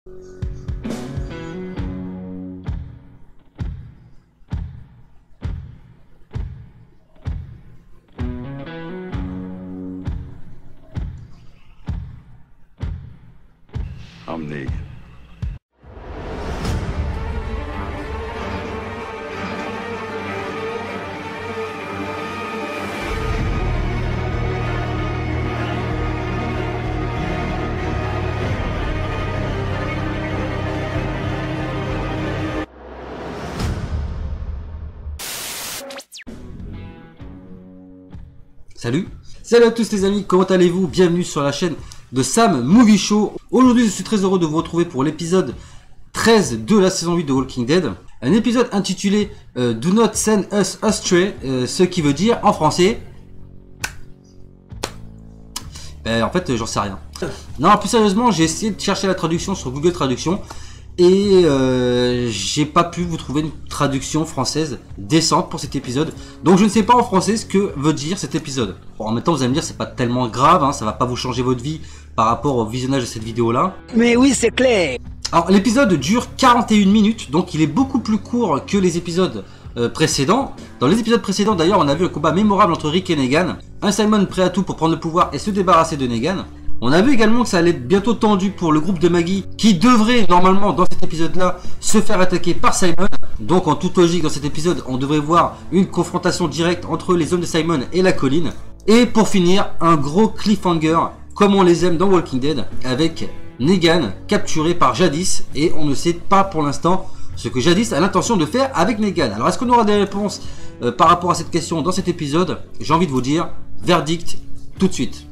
I'm Negan. Salut à tous les amis, comment allez-vous? Bienvenue sur la chaîne de Sam Movie Show. Aujourd'hui je suis très heureux de vous retrouver pour l'épisode 13 de la saison 8 de Walking Dead. Un épisode intitulé Do Not Send Us Astray, ce qui veut dire en français... en fait j'en sais rien. Non, plus sérieusement, j'ai essayé de chercher la traduction sur Google Traduction. Et j'ai pas pu vous trouver une traduction française décente pour cet épisode. Donc je ne sais pas en français ce que veut dire cet épisode. Bon, en même temps vous allez me dire c'est pas tellement grave, hein, ça va pas vous changer votre vie par rapport au visionnage de cette vidéo là. Mais oui, c'est clair. Alors l'épisode dure 41 minutes, donc il est beaucoup plus court que les épisodes précédents. Dans les épisodes précédents d'ailleurs on a vu un combat mémorable entre Rick et Negan. Un Simon prêt à tout pour prendre le pouvoir et se débarrasser de Negan. On a vu également que ça allait être bientôt tendu pour le groupe de Maggie qui devrait normalement dans cet épisode là se faire attaquer par Simon. Donc en toute logique dans cet épisode on devrait voir une confrontation directe entre les hommes de Simon et la colline. Et pour finir un gros cliffhanger comme on les aime dans Walking Dead avec Negan capturé par Jadis. Et on ne sait pas pour l'instant ce que Jadis a l'intention de faire avec Negan. Alors est-ce qu'on aura des réponses par rapport à cette question dans cet épisode? J'ai envie de vous dire verdict tout de suite.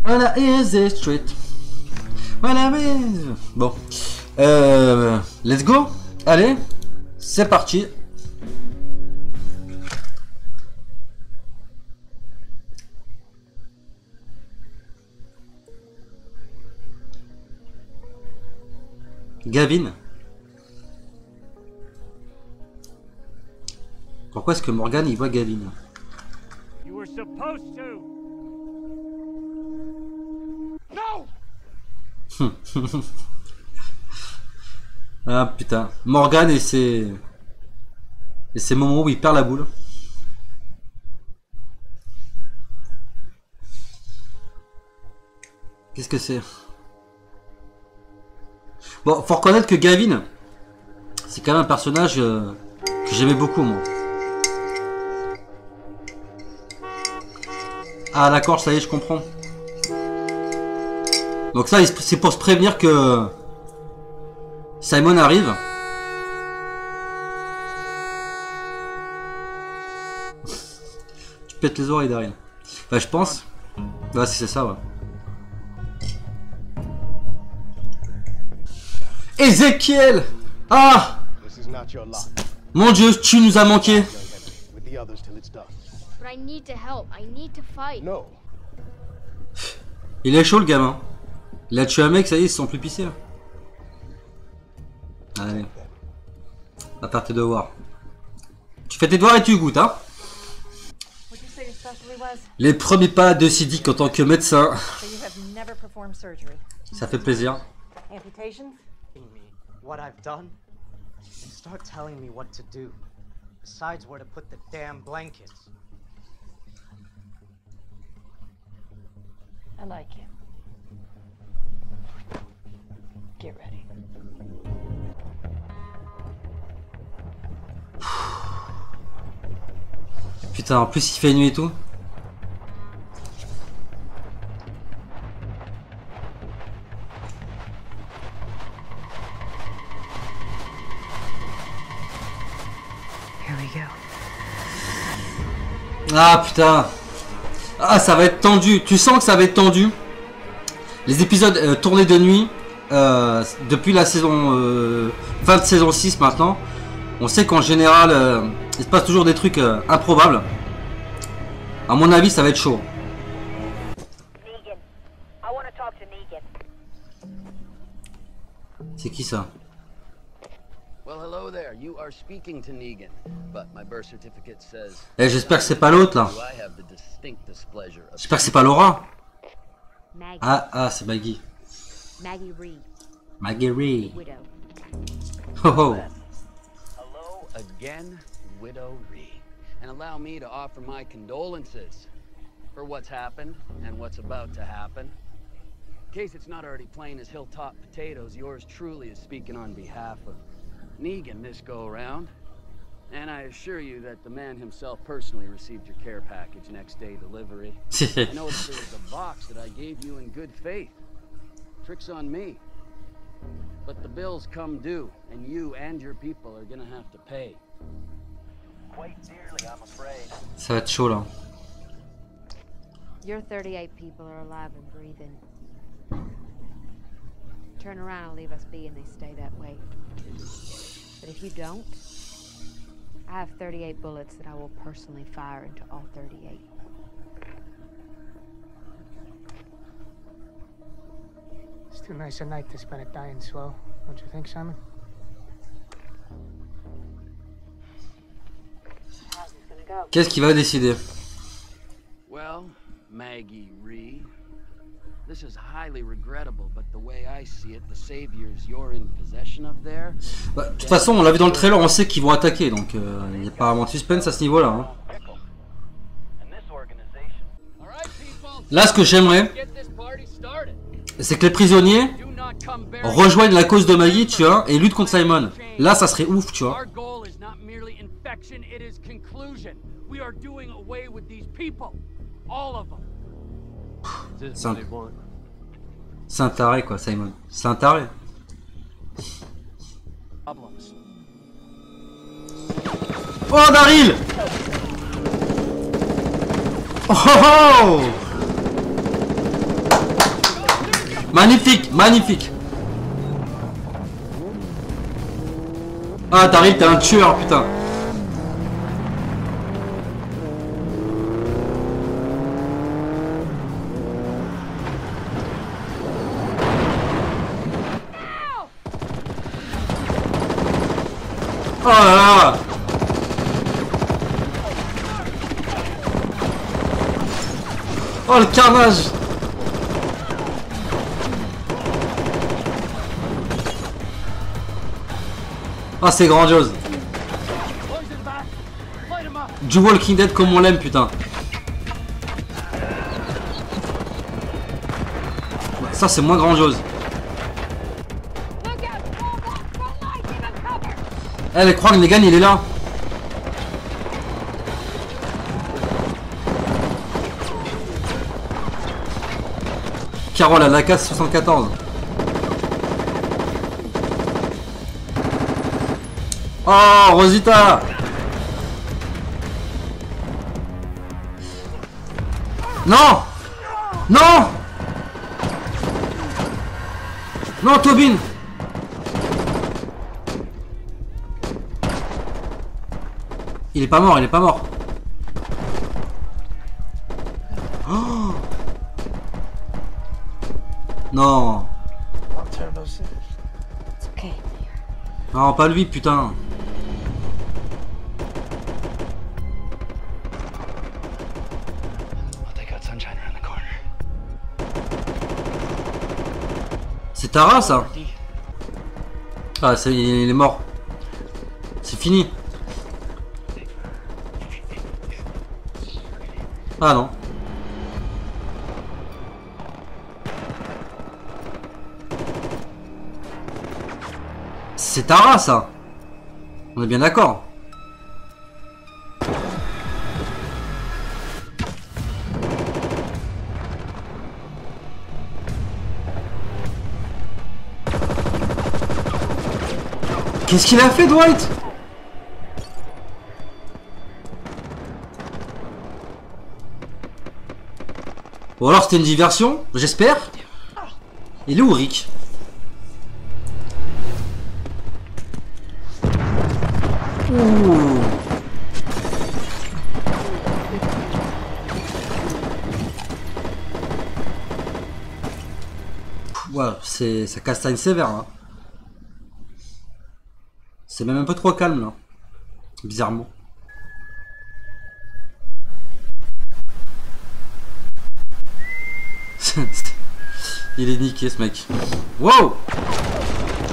Voilà, is the street. Voilà, bon. Let's go. Allez, c'est parti. Gavin. Pourquoi est-ce que Morgan il voit Gavin? You were supposed to. Ah putain, Morgan et ses moments où il perd la boule. Qu'est-ce que c'est? Bon, faut reconnaître que Gavin, c'est quand même un personnage que j'aimais beaucoup moi. Ah d'accord, ça y est, je comprends. Donc ça, c'est pour se prévenir que Simon arrive. Tu pètes les oreilles, Daryl. Bah, je pense. Bah, si c'est ça, ouais. Ézéchiel! Ah! Mon Dieu, tu nous as manqué. Il est chaud, le gamin. Il a tué un mec, ça y est, ils se sont plus pissés. Allez. Va faire tes devoirs. Tu fais tes devoirs et tu goûtes, hein. Les premiers pas de Siddiq en tant que médecin. Ça fait plaisir. I like it. Get ready. Putain, en plus il fait nuit et tout. Here we go. Ah putain. Ah, ça va être tendu. Tu sens que ça va être tendu. Les épisodes tournés de nuit depuis la saison fin de saison 6 maintenant. On sait qu'en général il se passe toujours des trucs improbables. À mon avis ça va être chaud. C'est qui ça? Eh, j'espère que c'est pas l'autre là. J'espère que c'est pas Laura. Ah, c'est Maggie. Maggie Reed. Marguerite. Widow. Oh oh. Hello again, Widow Ree. And allow me to offer my condolences for what's happened and what's about to happen. In case it's not already plain as hilltop potatoes, yours truly is speaking on behalf of Negan this go-around. And I assure you that the man himself personally received your care package next day delivery. I noticed there was a box that I gave you in good faith. Trick's on me. But the bills come due, and you and your people are gonna have to pay. Quite dearly, I'm afraid. Ça va être chaud là. Your 38 people are alive and breathing. Turn around and leave us be, and they stay that way. But if you don't, I have 38 bullets that I will personally fire into all 38. It's too nice a night to spend it dying slow, don't you think, Simon? How's it gonna go? Qu'est-ce qu'il va décider? Well, Maggie Ree, this is highly regrettable, but the way I see it, the saviors you're in possession of there. Bah, de toute façon, on l'a vu dans le trailer, on sait qu'ils vont attaquer, donc il n'y a pas vraiment de suspense à ce niveau-là. Hein. Là, ce que j'aimerais, c'est que les prisonniers rejoignent la cause de Maggie, tu vois, et luttent contre Simon. Là, ça serait ouf, tu vois. C'est un taré, quoi, Simon. C'est un taré. Oh, Daryl! Oh, oh, oh! Magnifique, magnifique. Ah, Daryl, t'es un tueur, putain. Oh là là! Oh le carnage! Ah, c'est grandiose! Du Walking Dead comme on l'aime, putain! Ça, c'est moins grandiose! Eh, mais crois que Negan il est là. Carole à la casse 74. Oh, Rosita. Non. Non. Non, Tobin. Il est pas mort, il est pas mort. Oh non. Non, pas lui, putain. C'est Tara, ça. Ah, il est mort. C'est fini. Ah non. C'est Tara, ça. On est bien d'accord. Qu'est-ce qu'il a fait, Dwight? Ou alors c'était une diversion, j'espère. Il est où, Rick? Ouh. Ouais, ça castagne sévère là. C'est même un peu trop calme là. Bizarrement. Il est niqué ce mec. Wow!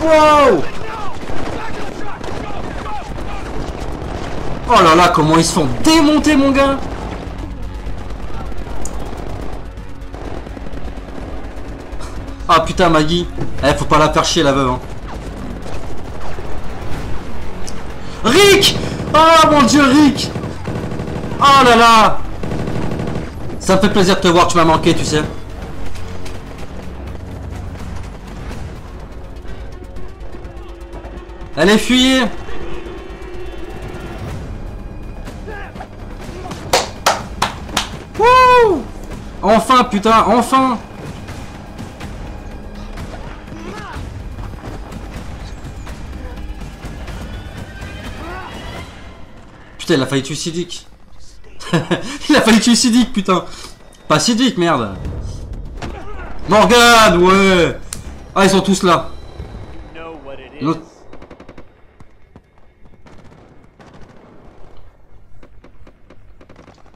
Wow! Oh là là, comment ils se font démonter, mon gars! Ah putain, Maggie. Eh, faut pas la faire chier, la veuve. Hein. Rick! Oh mon dieu, Rick! Oh là là! Ça me fait plaisir de te voir, tu m'as manqué, tu sais. Allez, fuyez! Wouh! Enfin, putain, enfin! Putain, il a failli tuer Siddiq. Il a failli tuer Siddiq, putain. Pas Siddiq, merde. Morgan, ouais. Ah, ils sont tous là. L'autre...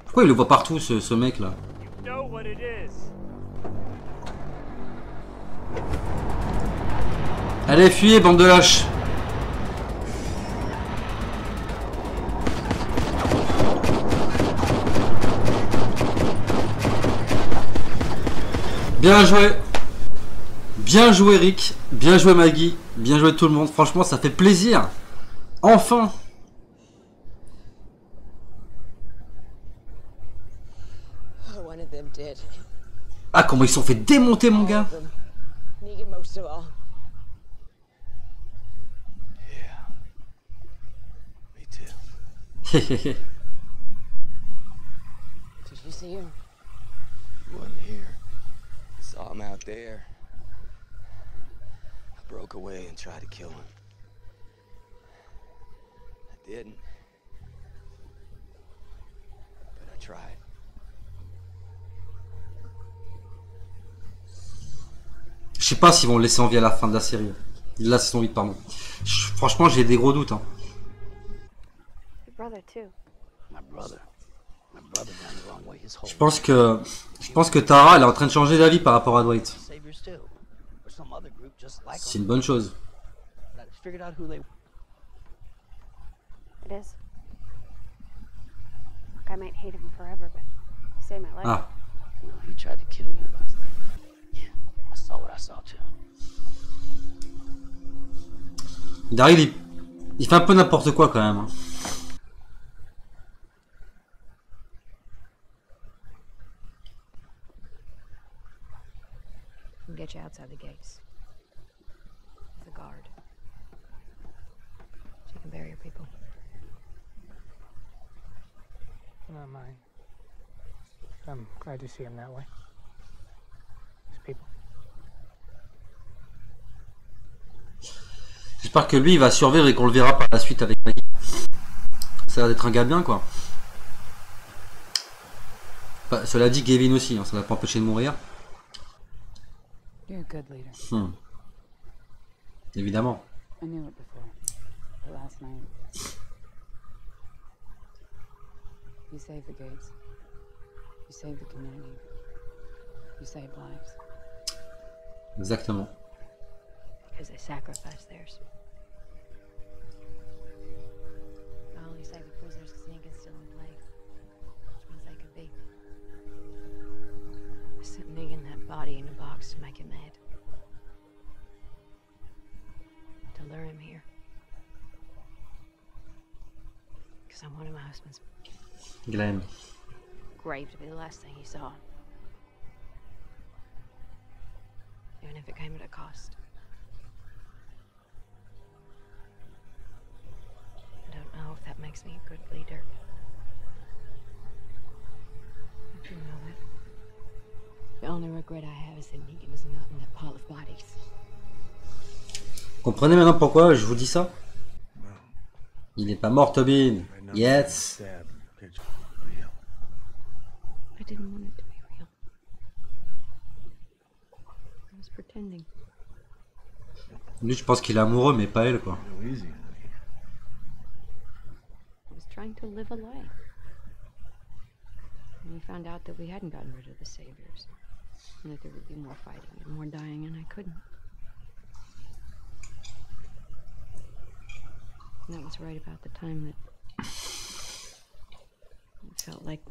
Pourquoi il le voit partout, ce mec là? Allez, fuyez, bande de lâches. Bien joué. Bien joué, Rick. Bien joué, Maggie. Bien joué tout le monde. Franchement, ça fait plaisir. Enfin. Ah, comment ils se sont fait démonter, mon gars. Did you see him? Wasn't here. Saw him out there. I broke away and tried to kill him. I didn't. But I tried. Je sais pas s'ils vont le laisser en vie à la fin de la série. Là, c'est son vite, pardon. Franchement, j'ai des gros doutes. Hein. Je pense que Tara, elle est en train de changer d'avis par rapport à Dwight. C'est une bonne chose. Ah. Daryl, il fait un peu n'importe quoi quand même. Hein. Get you outside the gates. The guard. So you can bury your people. Not mine. I'm glad to see him that way. His people. J'espère que lui il va survivre et qu'on le verra par la suite avec Maggie. Ça a l'air d'être un gars bien quoi. Enfin, cela dit, Gavin aussi, hein, ça l'a pas empêché de mourir. You're a good leader. Évidemment. I knew it before. But last night. You saved the gates. You saved the community. You saved lives. Exactement. Because they sacrificed theirs. I only saved the prisoners because Negan's still in play. Which means they could be. I sent Negan that body in a box to make him mad. To lure him here. Because I wanted my husband's Glenn. grave to be the last thing he saw. Even if it came at a cost. I don't know if that makes me a good leader. I do know that. The only regret I have is that Negan was not in that pile of bodies. Comprenez maintenant pourquoi je vous dis ça? Il n'est pas mort, Tobin. Yes. I didn't want it to be real. I was pretending. Lui, je pense qu'il est amoureux, mais pas elle, quoi. I was trying to live a lie. And we found out that we hadn't gotten rid of the saviors. And that there would be more fighting and more dying, and I couldn't. And that was right about the time that it felt like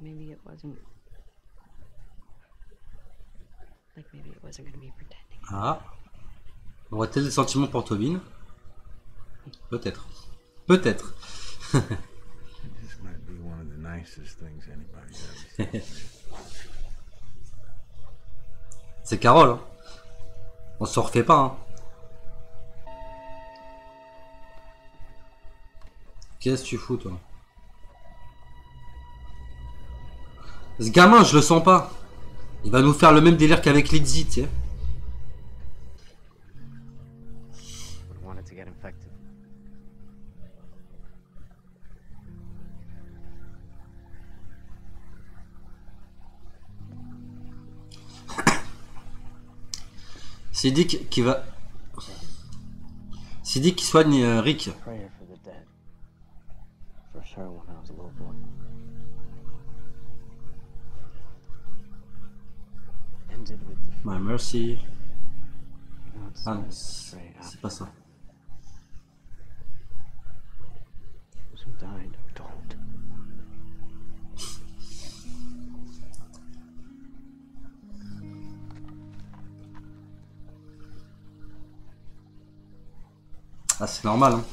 maybe it wasn't. Like maybe it wasn't going to be pretending. Ah. Aurait-elle des sentiments pour Tobin? Peut-être. Peut-être. This might be one of the nicest things anybody's ever seen. C'est Carole. Hein. On s'en refait pas. Hein. Qu'est-ce que tu fous, toi? Ce gamin, je le sens pas. Il va nous faire le même délire qu'avec Lizzie, tu sais. Wanted to get infected. Siddiq qui va... Siddiq qui soigne Rick. Prayer for the dead. For sure when I was a little boy. Ended with the My mercy. no, it's Ah non, straight c'est after. pas ça. Those who died are told. Ah, c'est normal, hein.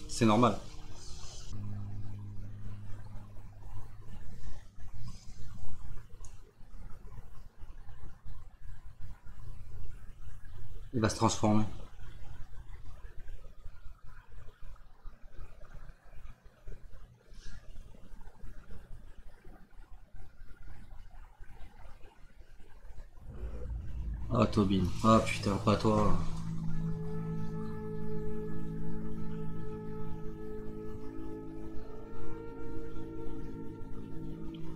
C'est normal. Il va se transformer. Ah, Tobin. Ah, putain, pas toi.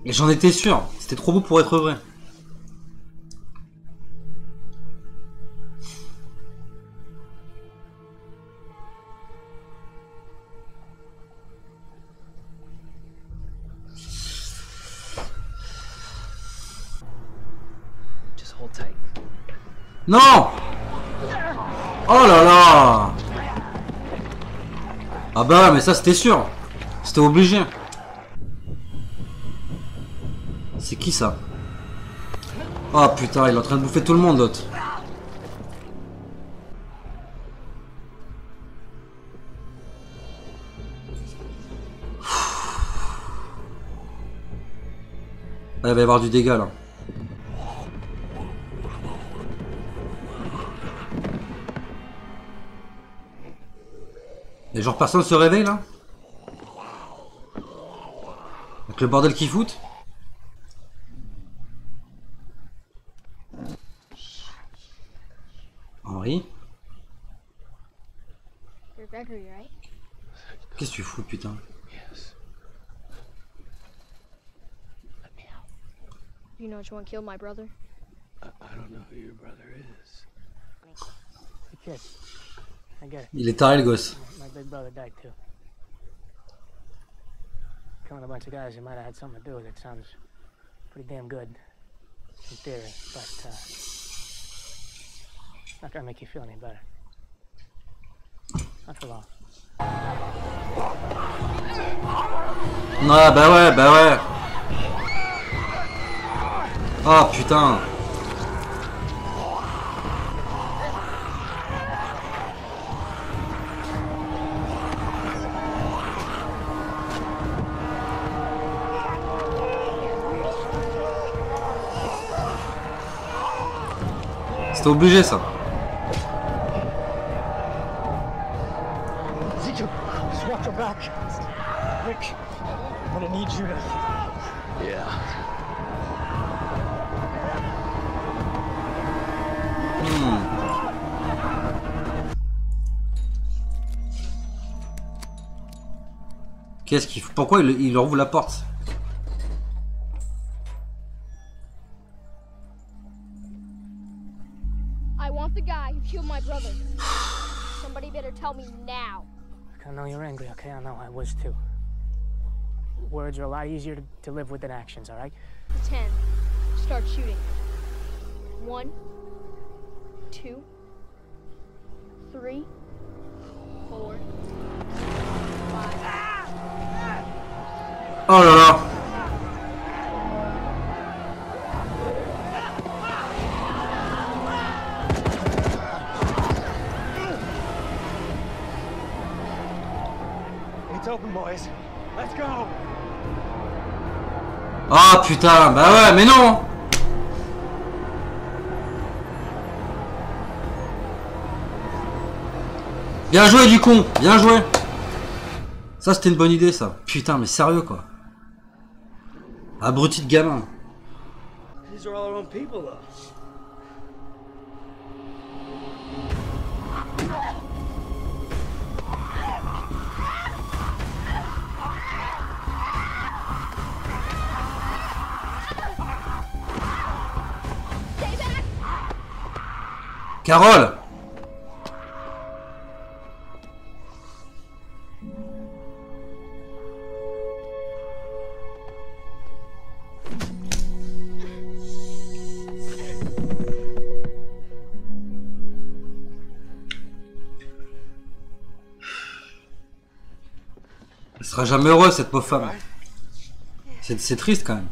Et j'en étais sûr. C'était trop beau pour être vrai. Just hold tight. Non! Oh là là! Ah bah mais ça c'était sûr. C'était obligé. C'est qui ça? Oh putain, il est en train de bouffer tout le monde l'autre. Ah, il va y avoir du dégât là. Et genre personne se réveille là? Avec le bordel qu'ils foutent? Henri? You're Gregory, right? Qu'est-ce que tu fous putain? Yes. Let me out. You know which one killed my brother? I don't know who your brother is. The kid. I get it. Il est taré le gosse. My big brother died too. Killing a bunch of guys who might have had something to do with it sounds pretty damn good in theory, but not gonna make you feel any better. Not for long. Ah bah ouais, bah ouais. Oh putain. C'était obligé ça. Ezekiel, just watch your back. Rick, I'm gonna need you to... Yeah. Qu'est-ce qu'il faut? Pourquoi il leur ouvre la porte? I want the guy who killed my brother. Somebody better tell me now. I know you're angry, okay? I know, I was too. Words are a lot easier to live with than actions, all right? 10. Start shooting. 1, 2, Oh là là. It's open, boys. Let's go. Ah putain, bah ouais, mais non. Bien joué du con, bien joué. Ça c'était une bonne idée ça. Putain mais sérieux quoi. Abruti de gamin. These are all our own people, though. Carole. Elle sera jamais heureuse cette pauvre femme. C'est triste quand même.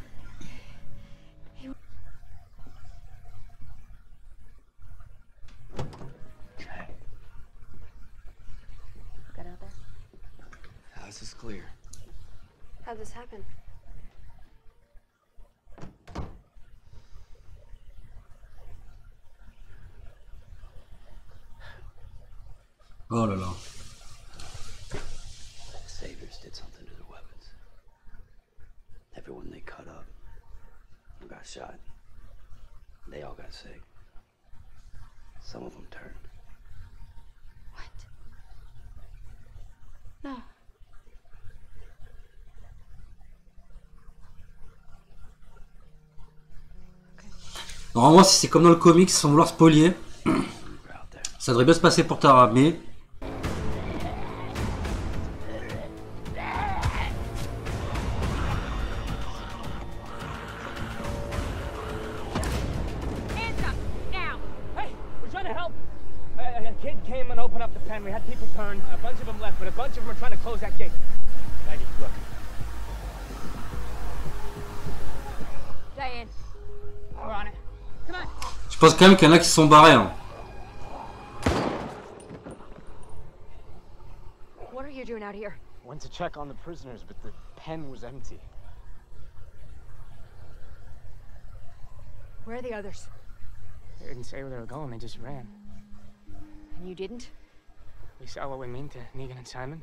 Got out there? House is clear. How'd this happen? Oh là là. Saviors did something to their weapons. Everyone they cut up got shot. They all got sick. Some of them turned. What? No. Normalement si c'est comme dans le comics sans vouloir spolier, ça devrait bien se passer pour Tara, mais... Hey, we're trying to help. A kid came and opened up the pen. We had people turn. A bunch of them left, but a bunch of them are trying to close that gate. Maggie, look. Diane. We're on it. Come on. Je pense quand même qu'il y en a qui se sont barrés. Hein. What are you doing out here? Went to check on the prisoners, but the pen was empty. Where are the others? They didn't say where they were going. They just ran. And you didn't? We saw what we mean to Negan and Simon.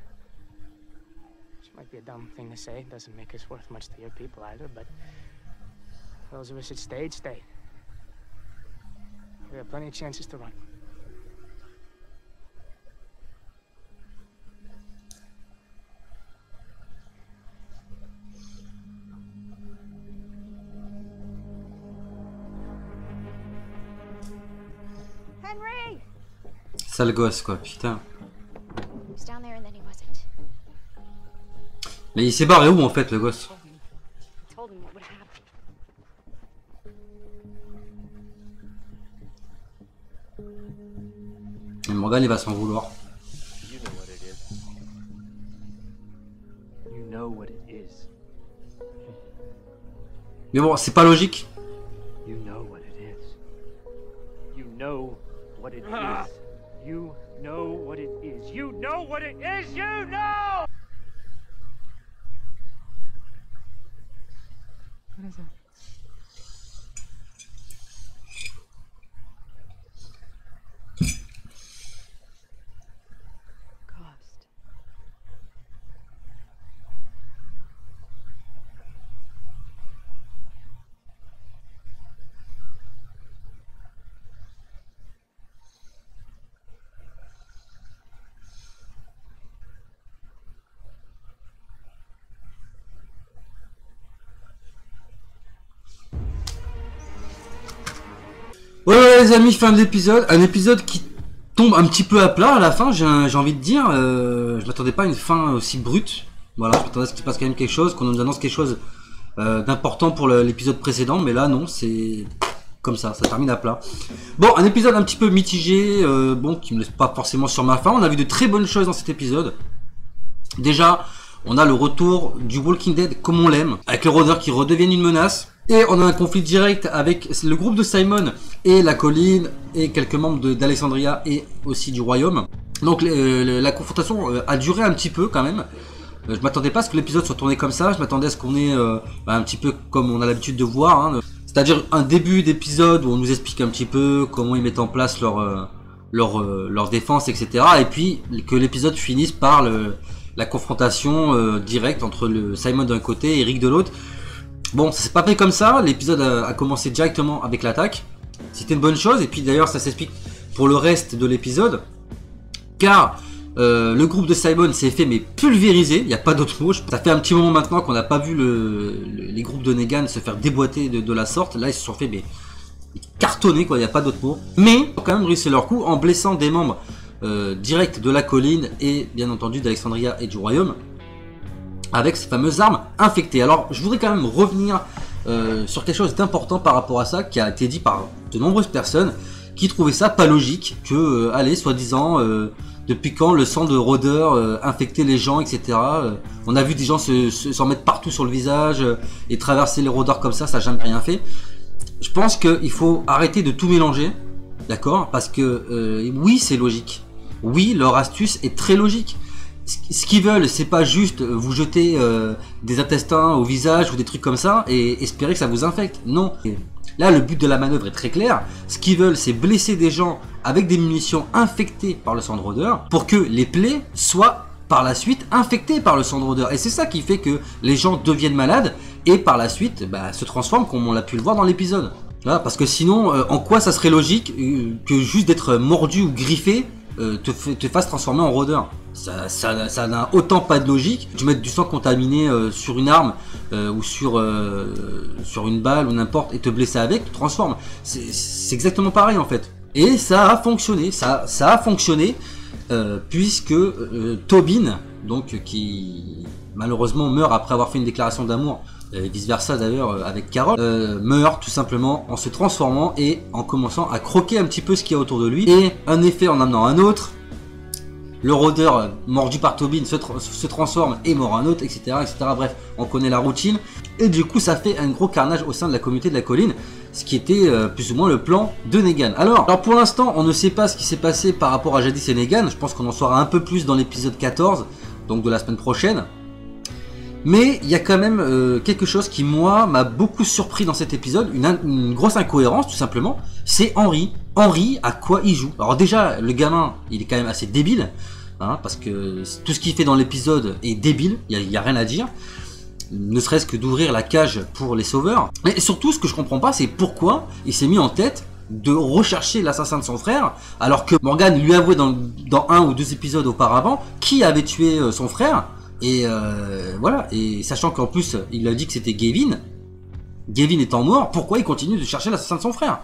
Which might be a dumb thing to say. It doesn't make us worth much to your people either, but those of us that stayed, stayed. We have plenty of chances to run. Henry! Sale gosse quoi, putain. He was down there and then he wasn't. Mais il s'est barré où en fait le gosse? I told him what would happen. Et Morgan il va s'en vouloir. You know what it is. You know what it is. Mais bon, c'est pas logique. You know what it is. You know what it is. You know what it is. You know what it is. You know! What is it? Ghost. Ouais les amis, fin de l'épisode. Un épisode qui tombe un petit peu à plat à la fin, j'ai envie de dire. Je m'attendais pas à une fin aussi brute. Voilà, je m'attendais à ce qu'il se passe quand même quelque chose, qu'on nous annonce quelque chose d'important pour l'épisode précédent. Mais là non, c'est comme ça termine à plat. Bon, un épisode un petit peu mitigé, bon, qui me laisse pas forcément sur ma faim. On a vu de très bonnes choses dans cet épisode. Déjà, On a le retour du Walking Dead comme on l'aime, avec les rôdeurs qui redeviennent une menace. Et on a un conflit direct avec le groupe de Simon et la colline et quelques membres d'Alexandria et aussi du royaume. Donc la confrontation a duré un petit peu quand même. Je m'attendais pas à ce que l'épisode soit tourné comme ça. Je m'attendais à ce qu'on ait un petit peu comme on a l'habitude de voir. Hein. C'est-à-dire un début d'épisode où on nous explique un petit peu comment ils mettent en place leur défense, etc. Et puis que l'épisode finisse par la confrontation directe entre le Simon d'un côté et Rick de l'autre. Bon, ça s'est pas fait comme ça. L'épisode a commencé directement avec l'attaque. C'était une bonne chose. Et puis d'ailleurs, ça s'explique pour le reste de l'épisode. Car le groupe de Simon s'est fait mais pulvériser. Il n'y a pas d'autre mot. Ça fait un petit moment maintenant qu'on n'a pas vu les groupes de Negan se faire déboîter de la sorte. Là, ils se sont fait mais cartonner, quoi. Il n'y a pas d'autre mot. Mais ils ont quand même réussi leur coup en blessant des membres directs de la colline et bien entendu d'Alexandria et du royaume avec ces fameuses armes infectées. Alors, je voudrais quand même revenir sur quelque chose d'important par rapport à ça qui a été dit par de nombreuses personnes qui trouvaient ça pas logique que, allez, soi-disant, depuis quand le sang de rôdeur infectait les gens, etc. On a vu des gens s'en mettre partout sur le visage et traverser les rôdeurs comme ça n'a jamais rien fait. Je pense qu'il faut arrêter de tout mélanger, d'accord? Parce que oui, c'est logique. Oui, leur astuce est très logique. Ce qu'ils veulent, c'est pas juste vous jeter des intestins au visage ou des trucs comme ça et espérer que ça vous infecte. Non. Là, le but de la manœuvre est très clair. Ce qu'ils veulent, c'est blesser des gens avec des munitions infectées par le sang de rôdeur pour que les plaies soient par la suite infectées par le sang de rôdeur. Et c'est ça qui fait que les gens deviennent malades et par la suite se transforment comme on l'a pu le voir dans l'épisode. Voilà, parce que sinon, en quoi ça serait logique que juste d'être mordu ou griffé te fasse transformer en rôdeur? Ça n'a autant pas de logique. Tu mets du sang contaminé sur une arme ou sur une balle ou n'importe et te blesser avec, tu te transformes. C'est exactement pareil en fait. Et ça a fonctionné. Ça a fonctionné puisque Tobin, donc qui malheureusement meurt après avoir fait une déclaration d'amour, et vice versa d'ailleurs avec Carol, meurt tout simplement en se transformant et en commençant à croquer un petit peu ce qu'il y a autour de lui. Et un effet en amenant un autre. Le rôdeur mordu par Tobin se transforme et mord un autre, etc., etc. Bref, on connaît la routine. Et du coup, ça fait un gros carnage au sein de la communauté de la colline, ce qui était plus ou moins le plan de Negan. Alors pour l'instant, on ne sait pas ce qui s'est passé par rapport à Jadis et Negan. Je pense qu'on en saura un peu plus dans l'épisode 14, donc de la semaine prochaine. Mais il y a quand même quelque chose qui, moi, m'a beaucoup surpris dans cet épisode, une grosse incohérence, tout simplement, c'est Henry. Henry, à quoi il joue? Alors déjà, le gamin, il est quand même assez débile, hein, parce que tout ce qu'il fait dans l'épisode est débile, il y a rien à dire, ne serait-ce que d'ouvrir la cage pour les sauveurs. Mais surtout, ce que je comprends pas, c'est pourquoi il s'est mis en tête de rechercher l'assassin de son frère, alors que Morgan lui avouait dans un ou deux épisodes auparavant qui avait tué son frère. Et voilà, et sachant qu'en plus il a dit que c'était Gavin étant mort, pourquoi il continue de chercher l'assassin de son frère?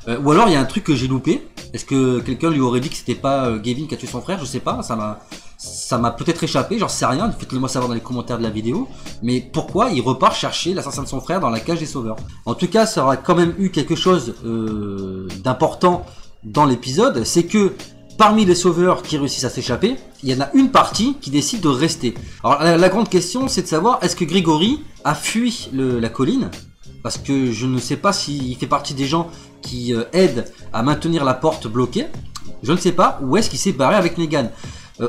Ou alors il y a un truc que j'ai loupé. Est-ce que quelqu'un lui aurait dit que c'était pas Gavin qui a tué son frère? Je sais pas, ça m'a peut-être échappé, j'en sais rien, faites-le moi savoir dans les commentaires de la vidéo. Mais pourquoi il repart chercher l'assassin de son frère dans la cage des sauveurs? En tout cas, ça aura quand même eu quelque chose d'important dans l'épisode, c'est que parmi les sauveurs qui réussissent à s'échapper, il y en a une partie qui décide de rester. Alors la grande question, c'est de savoir, est-ce que Gregory a fui la colline? Parce que je ne sais pas s'il fait partie des gens qui aident à maintenir la porte bloquée. Je ne sais pas. Ou est-ce qu'il s'est barré avec Negan?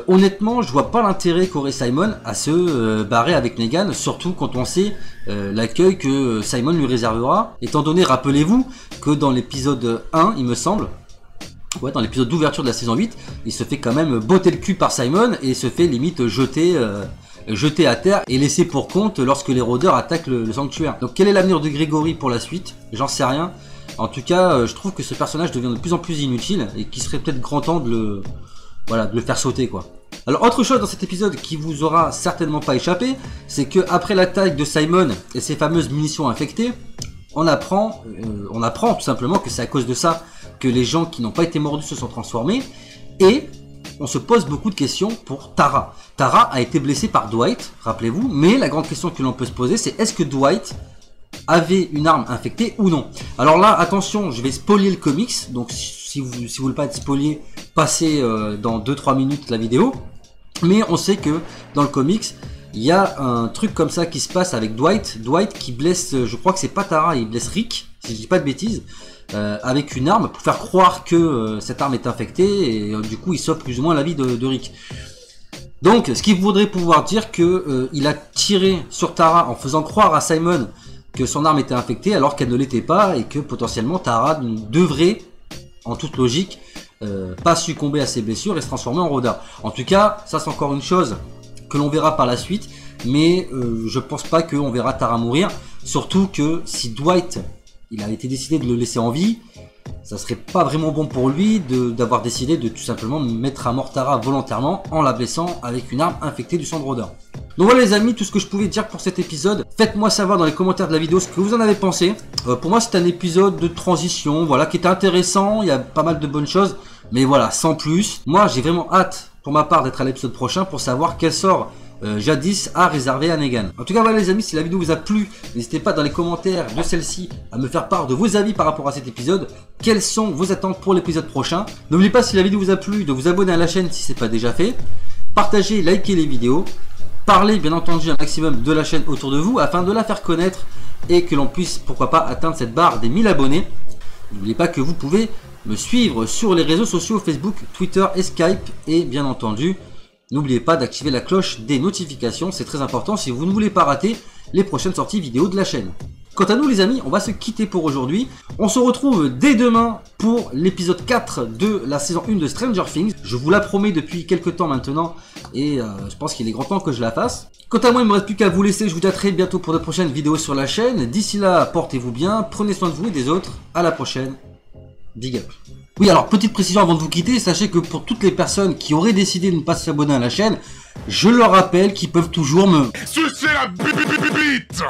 Honnêtement, je vois pas l'intérêt qu'aurait Simon à se barrer avec Negan, surtout quand on sait l'accueil que Simon lui réservera. Étant donné, rappelez-vous, que dans l'épisode 1, il me semble, ouais, dans l'épisode d'ouverture de la saison 8, il se fait quand même botter le cul par Simon et se fait limite jeter à terre et laisser pour compte lorsque les rôdeurs attaquent le sanctuaire. Donc quel est l'avenir de Gregory pour la suite? J'en sais rien. En tout cas, je trouve que ce personnage devient de plus en plus inutile et qu'il serait peut-être grand temps de le faire sauter, quoi. Alors autre chose dans cet épisode qui vous aura certainement pas échappé, c'est que après l'attaque de Simon et ses fameuses munitions infectées, on apprend tout simplement que c'est à cause de ça que les gens qui n'ont pas été mordus se sont transformés, et on se pose beaucoup de questions pour Tara. Tara a été blessée par Dwight, rappelez-vous, mais la grande question que l'on peut se poser, c'est est-ce que Dwight avait une arme infectée ou non? Alors là, attention, je vais spoiler le comics, donc si vous voulez pas être spoilé, passez dans 2-3 minutes la vidéo. Mais on sait que dans le comics, il y a un truc comme ça qui se passe avec Dwight. Dwight qui blesse, je crois que c'est pas Tara, il blesse Rick, si je dis pas de bêtises, avec une arme pour faire croire que cette arme est infectée et du coup il sauve plus ou moins la vie de Rick. Donc ce qui voudrait pouvoir dire que il a tiré sur Tara en faisant croire à Simon que son arme était infectée alors qu'elle ne l'était pas et que potentiellement Tara devrait, en toute logique, pas succomber à ses blessures et se transformer en Roda. En tout cas, ça c'est encore une chose que l'on verra par la suite, mais je pense pas qu'on verra Tara mourir, surtout que si Dwight il a été décidé de le laisser en vie, ça serait pas vraiment bon pour lui d'avoir décidé de tout simplement mettre à mort Tara volontairement en la blessant avec une arme infectée du sang de Roda. Donc voilà les amis, tout ce que je pouvais dire pour cet épisode. Faites-moi savoir dans les commentaires de la vidéo ce que vous en avez pensé. Pour moi c'est un épisode de transition, voilà, qui était intéressant, il y a pas mal de bonnes choses, mais voilà, sans plus. Moi j'ai vraiment hâte pour ma part d'être à l'épisode prochain pour savoir quel sort Jadis a réservé à Negan. En tout cas voilà les amis, si la vidéo vous a plu, n'hésitez pas dans les commentaires de celle-ci à me faire part de vos avis par rapport à cet épisode. Quelles sont vos attentes pour l'épisode prochain? N'oubliez pas, si la vidéo vous a plu, de vous abonner à la chaîne si ce n'est pas déjà fait. Partagez, likez les vidéos. Parlez bien entendu un maximum de la chaîne autour de vous afin de la faire connaître et que l'on puisse pourquoi pas atteindre cette barre des 1000 abonnés. N'oubliez pas que vous pouvez me suivre sur les réseaux sociaux Facebook, Twitter et Skype, et bien entendu n'oubliez pas d'activer la cloche des notifications, c'est très important si vous ne voulez pas rater les prochaines sorties vidéo de la chaîne. Quant à nous les amis, on va se quitter pour aujourd'hui. On se retrouve dès demain pour l'épisode 4 de la saison 1 de Stranger Things. Je vous la promets depuis quelques temps maintenant et je pense qu'il est grand temps que je la fasse. Quant à moi, il ne me reste plus qu'à vous laisser. Je vous dis à très bientôt pour de prochaines vidéos sur la chaîne. D'ici là, portez-vous bien, prenez soin de vous et des autres. À la prochaine. Big up. Oui, alors petite précision avant de vous quitter, sachez que pour toutes les personnes qui auraient décidé de ne pas s'abonner à la chaîne, je leur rappelle qu'ils peuvent toujours me sucer la bite.